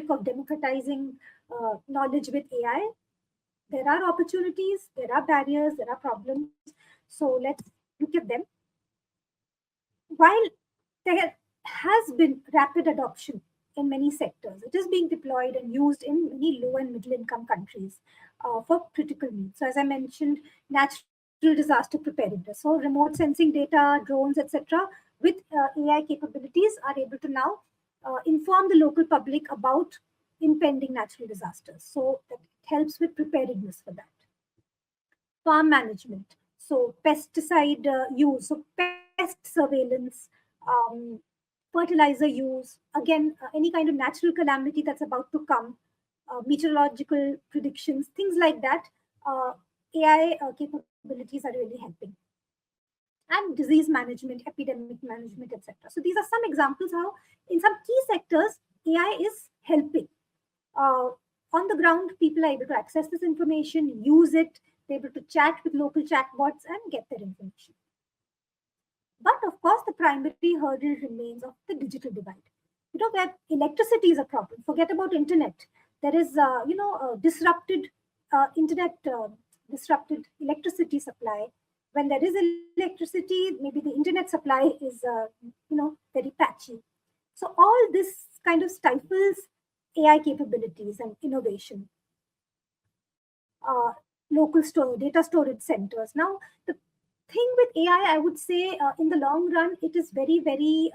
topic of democratizing knowledge with AI. There are opportunities, there are barriers, there are problems. So let's look at them. While there has been rapid adoption in many sectors, it is being deployed and used in many low and middle income countries for critical needs. So, as I mentioned, natural disaster preparedness. So, remote sensing data, drones, etc., with AI capabilities are able to now inform the local public about impending natural disasters. So, that helps with preparedness for that. Farm management, so pesticide use, so pest surveillance, um, fertilizer use, again, any kind of natural calamity that's about to come, meteorological predictions, things like that. Uh, AI capabilities are really helping. And disease management, epidemic management, etc. So these are some examples how, in some key sectors, AI is helping. Uh, on the ground, people are able to access this information, use it, they're able to chat with local chatbots and get their information. But of course, the primary hurdle remains of the digital divide. Where electricity is a problem. Forget about internet. There is, disrupted internet, disrupted electricity supply. When there is electricity, maybe the internet supply is, very patchy. So all this kind of stifles AI capabilities and innovation. Local data storage centers. Now, the thing with AI, I would say, in the long run, it is very, very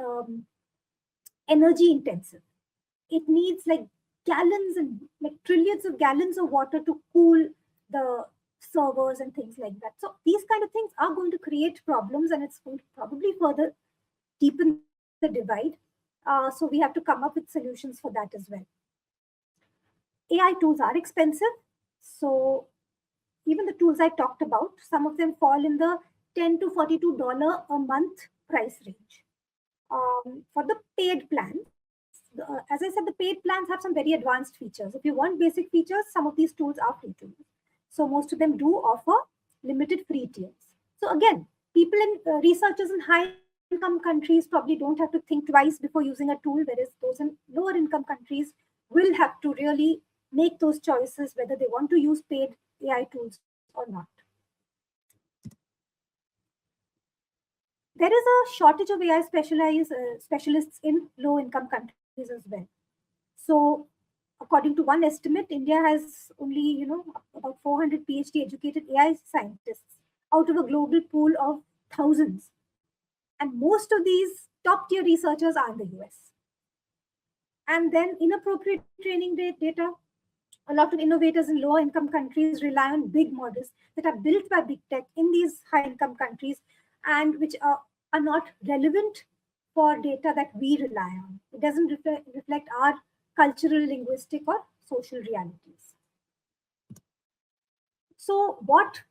energy intensive. It needs like gallons and like trillions of gallons of water to cool the servers and things like that. So these kind of things are going to create problems, and it's going to probably further deepen the divide. So we have to come up with solutions for that as well. AI tools are expensive. So even the tools I talked about, some of them fall in the $10 to $42 a month price range. For the paid plans, as I said, the paid plans have some very advanced features. If you want basic features, some of these tools are free to use. So most of them do offer limited free tiers. So again, people in researchers in high income countries probably don't have to think twice before using a tool, whereas those in lower income countries will have to really make those choices whether they want to use paid AI tools or not. There is a shortage of AI specialists in low income countries as well. So according to one estimate, India has only, about 400 PhD educated AI scientists out of a global pool of thousands. And most of these top tier researchers are in the US. And then inappropriate training data. A lot of innovators in lower income countries rely on big models that are built by big tech in these high income countries and which are not relevant for data that we rely on. It doesn't reflect our cultural, linguistic, or social realities. So what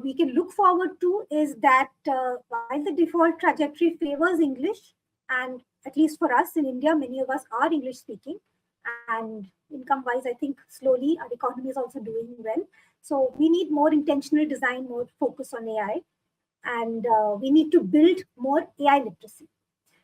we can look forward to is that while the default trajectory favors English, and at least for us in India, many of us are English speaking, and income wise, I think slowly our economy is also doing well. So we need more intentional design, more focus on AI, and we need to build more AI literacy.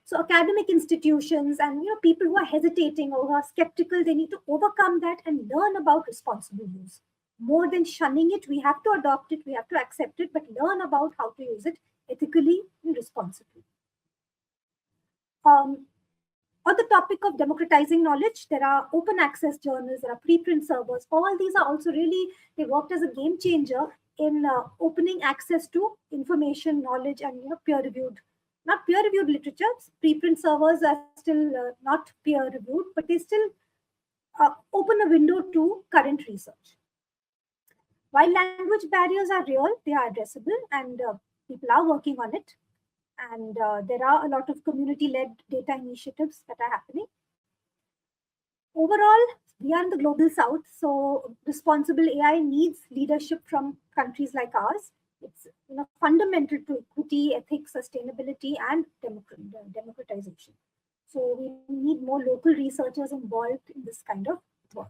So academic institutions and people who are hesitating or who are skeptical, they need to overcome that and learn about responsible use. More than shunning it, we have to adopt it, we have to accept it, but learn about how to use it ethically and responsibly. On the topic of democratizing knowledge, there are open access journals, there are preprint servers. All these are also really, they worked as a game changer in opening access to information, knowledge, and not peer-reviewed literature. Preprint servers are still not peer-reviewed, but they still open a window to current research. While language barriers are real, they are addressable, and people are working on it. And there are a lot of community-led data initiatives that are happening. Overall, we are in the global south, so responsible AI needs leadership from countries like ours. It's fundamental to equity, ethics, sustainability, and democratization. So we need more local researchers involved in this kind of work.